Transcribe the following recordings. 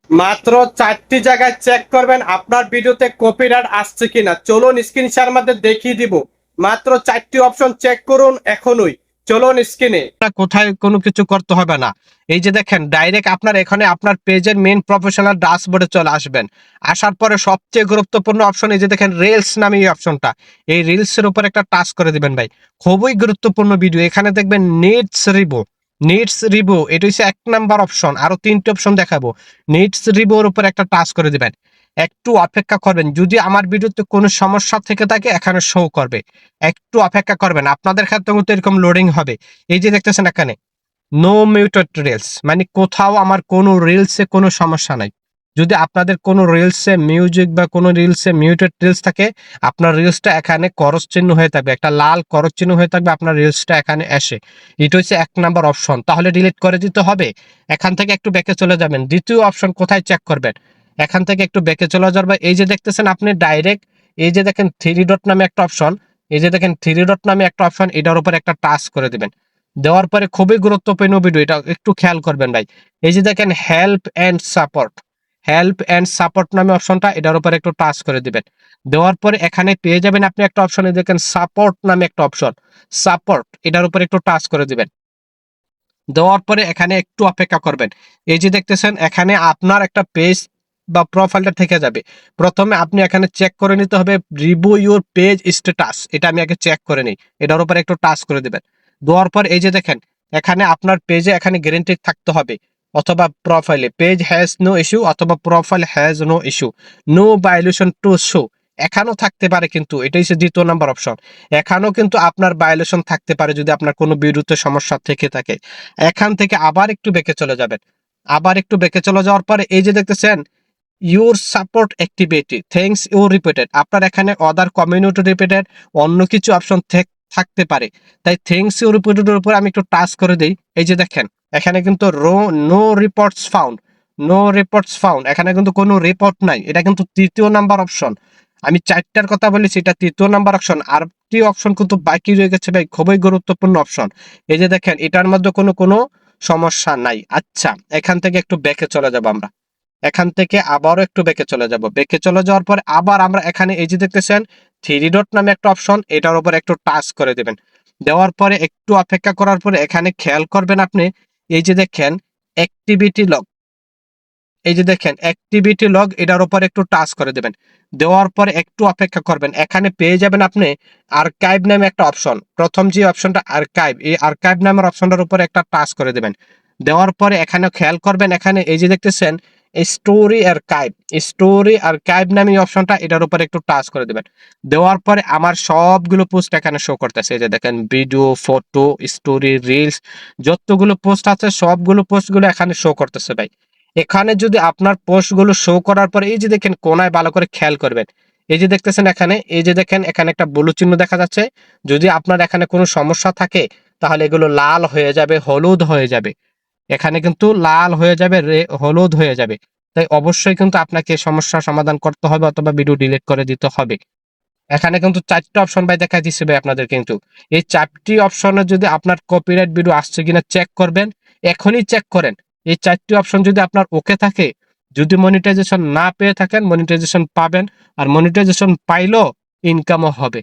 মাত্র 4টি জায়গায় চেক করবেন আপনার ভিডিওতে কপিরাইট আসছে কিনা। চলুন স্ক্রিন শেয়ার মধ্যে দেখিয়ে দিব। মাত্র 4টি অপশন চেক করুন এখনই। চলুন স্ক্রিনে। কোথায় কোনো কিছু করতে হবে না। এই যে দেখেন ডাইরেক্ট আপনার এখানে আপনার পেজের মেইন প্রফেশনাল ড্যাশবোর্ডে চলে আসবেন। আসার পরে সবচেয়ে গুরুত্বপূর্ণ অপশন এই যে দেখেন রিলস নামে এই অপশনটা। এই রিলসের উপর একটা টাচ করে দিবেন ভাই। খুবই গুরুত্বপূর্ণ ভিডিও। এখানে দেখবেন নিডস রিভিউ এটা হচ্ছে 1 নাম্বার অপশন। আরো 3টি অপশন দেখাবো। নিডস রিভিউর উপর একটা টাচ করে দিবেন। একটু অপেক্ষা করবেন। যদি আমার ভিডিওতে কোনো সমস্যা থেকে থাকে এখানে শো করবে। একটু অপেক্ষা করবেন। আপনাদের ক্ষেত্রে কিন্তু এরকম লোডিং হবে। এই যে দেখতেছেন এখানে নো মিউটেড রিলস, মানে কোথাও আমার কোনো রিলসে কোনো সমস্যা নাই। যদি আপনাদের কোনো রিলসে মিউজিক বা কোনো রিলসে মিউটেড রিলস থাকে, আপনার রিলসটা এখানে করস চিহ্ন হয়ে থাকবে, একটা লাল করস চিহ্ন হয়ে থাকবে, আপনার রিলসটা এখানে আসে। এটা হচ্ছে 1 নাম্বার অপশন। তাহলে ডিলিট করে দিতে হবে। এখান থেকে একটু ব্যাকে চলে যাবেন। দ্বিতীয় অপশন কোথায় চেক করবেন, এখান থেকে একটু ব্যাকে চলে যাবেন। এই যে দেখতেছেন আপনি ডাইরেক্ট এই যে দেখেন থ্রি ডট নামে একটা অপশন, এই যে দেখেন থ্রি ডট নামে একটা অপশন, এটার উপর একটা টাচ করে দিবেন। দেওয়ার পরে খুবই গুরুত্বপূর্ণ ভিডিও, এটা একটু খেয়াল করবেন ভাই। এই যে দেখেন হেল্প এন্ড সাপোর্ট নামে অপশনটা, এটার উপর একটু টাচ করে দিবেন। দেওয়ার পরে এখানে পেয়ে যাবেন আপনি একটা অপশনে দেখেন সাপোর্ট নামে একটা অপশন, সাপোর্ট এটার উপর একটু টাচ করে দিবেন। দেওয়ার পরে এখানে একটু অপেক্ষা করবেন। এই যে দেখতেছেন এখানে আপনার একটা পেজ বা প্রোফাইলটা থেকে যাবে। প্রথমে আপনি এখানে চেক করে নিতে হবে রিভিউ ইউর পেজ স্ট্যাটাস, এটা আমি আগে চেক করে নিই। এটার উপর একটু টাচ করে দিবেন। দেওয়ার পর এই যে দেখেন এখানে আপনার পেজে এখানে গ্যারান্টি থাকতে হবে, অথবা প্রোফাইলে পেজ হ্যাজ নো ইস্যু অথবা profile has no issue, no violation to show. এখানেও থাকতে পারে, কিন্তু এটাই হচ্ছে দ্বিতীয় নাম্বার অপশন। এখানেও কিন্তু আপনার ভায়োলেশন থাকতে পারে যদি আপনার কোনো বিরুদ্ধে সমস্যা থেকে থাকে। এখান থেকে আবার একটু বেঁকে চলে যাবেন। আবার একটু বেঁকে চলে যাওয়ার পরে এই যে দেখতেছেন your support activity thanks you repeated, আপনার এখানে অদার কমিউনিটি রিপিটেড অন্য কিছু অপশন থাকতে পারে। তাই থ্যাঙ্কস ইউ রিপিটেডের উপর আমি একটু টাচ করে দিই। এই যে দেখেন এখানে কিন্তু নো রিপোর্টস ফাউন্ড, এখানে কিন্তু কোনো রিপোর্ট নাই। এটা কিন্তু তৃতীয় নাম্বার অপশন। আমি 4টার কথা বলেছি, এটা তৃতীয় নাম্বার অপশন। আর একটি অপশন কিন্তু বাকি রয়ে গেছে ভাই, খুবই গুরুত্বপূর্ণ অপশন। এই যে দেখেন এটার মধ্যে কোনো সমস্যা নাই। আচ্ছা, এখান থেকে একটু ব্যাকে চলে যাব আমরা। এখান থেকে আবারও একটু ব্যাকে চলে যাব। ব্যাকে চলে যাওয়ার পরে আবার আমরা এখানে এই যে দেখতেছেন থ্রি ডট নামে একটা অপশন, এটার উপর একটু টাচ করে দেবেন। দেওয়ার পরে একটু অপেক্ষা করার পরে এখানে খেয়াল করবেন আপনি এই যে দেখেন অ্যাক্টিভিটি লগ, এই যে দেখেন অ্যাক্টিভিটি লগ, এটার উপর একটু টাচ করে দেবেন। দেওয়ার পরে একটু অপেক্ষা করবেন। এখানে পেয়ে যাবেন আপনি আর্কাইভ নামে একটা অপশন। প্রথম যে অপশনটা আর্কাইভ, এই আর্কাইভ নামের অপশনটার উপর একটা টাচ করে দেবেন। দেওয়ার পরে এখানে খেয়াল করবেন এখানে এই যে দেখতেছেন স্টোরি আর্কাইভ নামে অপশনটা, এটার উপর একটু টাচ করে দেবেন। দেওয়ার পরে আমার সবগুলো পোস্ট এখানে শো করতেছে। এই যে দেখেন ভিডিও, ফটো, স্টোরি, রিলস, যতগুলো পোস্ট আছে সবগুলো পোস্টগুলো এখানে শো করতেছে ভাই। এখানে যদি আপনার পোস্টগুলো শো করার পরে এই যে দেখেন কোনায় ভালো করে খেয়াল করবেন। এই যে দেখতেছেন এখানে এই যে দেখেন এখানে একটা ব্লু চিহ্ন দেখা যাচ্ছে। যদি আপনার এখানে কোনো সমস্যা থাকে তাহলে এগুলো লাল হয়ে যাবে, হলুদ হয়ে যাবে। এখানে কিন্তু লাল হয়ে যাবে, হলুদ হয়ে যাবে। তাই অবশ্যই কিন্তু আপনাকে সমস্যার সমাধান করতে হবে অথবা ভিডিও ডিলিট করে দিতে হবে। এখানে কিন্তু 4টা অপশন ভাই দেখা দিচ্ছে ভাই আপনাদের। কিন্তু এই 4টি অপশনে যদি আপনার কপিরাইট ভিডিও আসছে কিনা চেক করবেন, এখনই চেক করেন। এই 4টি অপশন যদি আপনার ওকে থাকে, যদি মনিটাইজেশন না পেয়ে থাকেন মনিটাইজেশন পাবেন, আর মনিটাইজেশন পাইলেও ইনকামও হবে।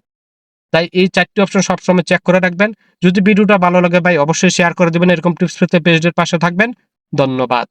তাই এই 4টি অপশন সবসময় চেক করে রাখবেন। যদি ভিডিওটা ভালো লাগে ভাই অবশ্যই শেয়ার করে দিবেন। এরকম টিপস পেতে পেজের পাশে থাকবেন। ধন্যবাদ।